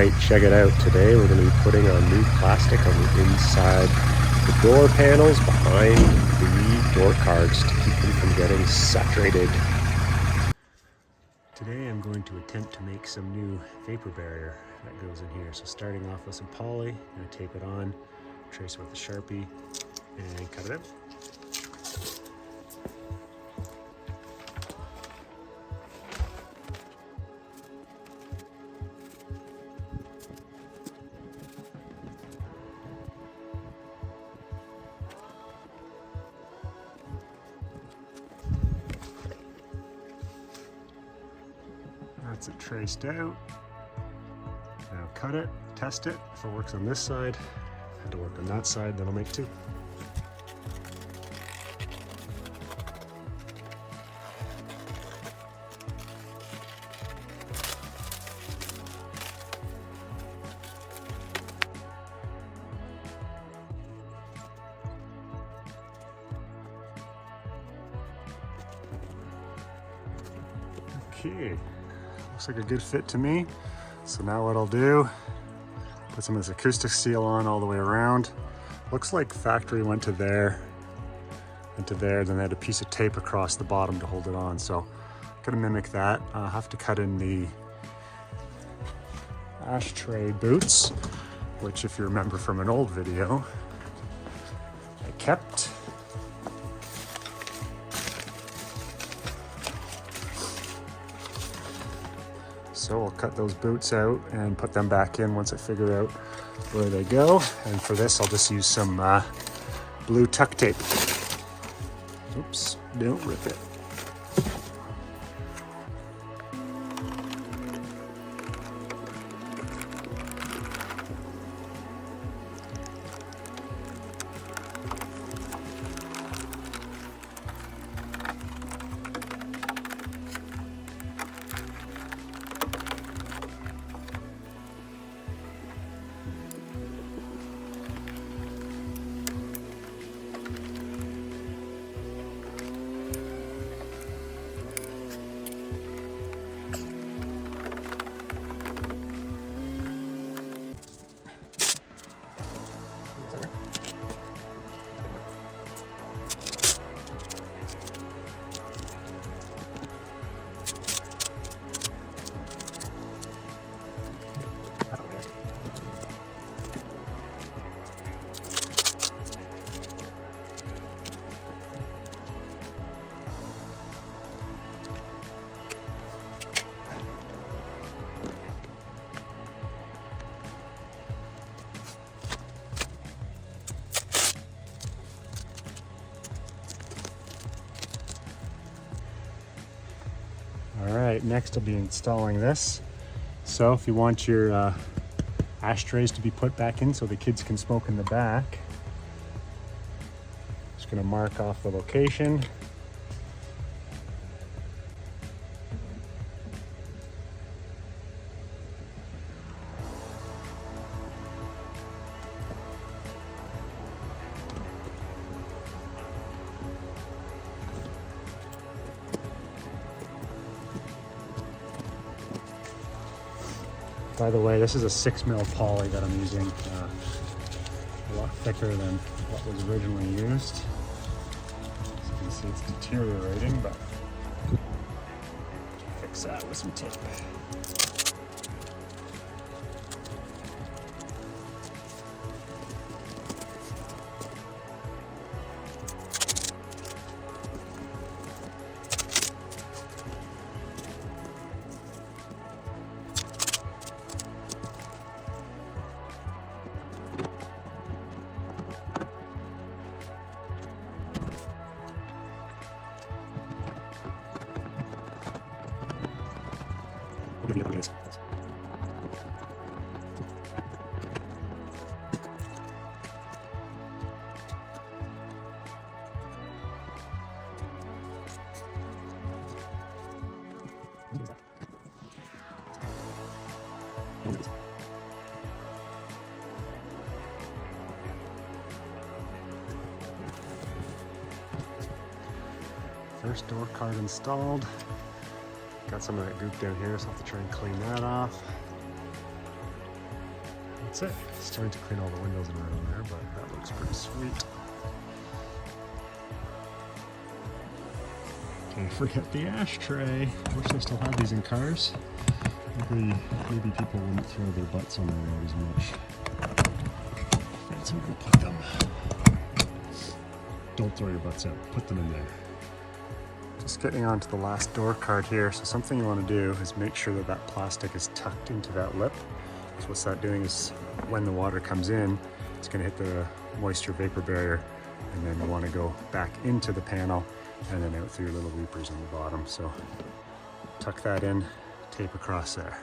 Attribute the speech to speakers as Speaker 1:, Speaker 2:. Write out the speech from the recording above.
Speaker 1: Alright, check it out. Today we're going to be putting on new plastic on the inside, the door panels behind the door cards to keep them from getting saturated. Today I'm going to attempt to make some new vapor barrier that goes in here. So starting off with some poly, I'm going to tape it on, trace it with a Sharpie, and cut it out. That's it traced out. Now cut it, test it. If it works on this side, had to work on that side, then I'll make two. Okay. Looks like a good fit to me. So now what I'll do, put some of this acoustic seal on all the way around. Looks like factory went to there, then they had a piece of tape across the bottom to hold it on. So I'm gonna mimic that. I'll have to cut in the ashtray boots, which if you remember from an old video, I kept. So I'll cut those boots out and put them back in once I figure out where they go. And for this, I'll just use some blue tuck tape. Oops, don't rip it. All right, next I'll be installing this. So if you want your ashtrays to be put back in so the kids can smoke in the back, just gonna mark off the location. By the way, this is a 6mm poly that I'm using, a lot thicker than what was originally used. As you can see, it's deteriorating, but fix that with some tape. First door card installed. Got some of that goop down here, so I'll have to try and clean that off. that's it. Starting to clean all the windows and around there, but that looks pretty sweet. Can't forget the ashtray. I wish they still had these in cars. Maybe people wouldn't throw their butts on the road as much. That's where we put them. Don't throw your butts out, put them in there. Just getting on to the last door card here. So something you want to do is make sure that that plastic is tucked into that lip. So what's that doing is when the water comes in, it's going to hit the moisture vapor barrier, and then you want to go back into the panel and then out through your little weepers on the bottom. So tuck that in, tape across there.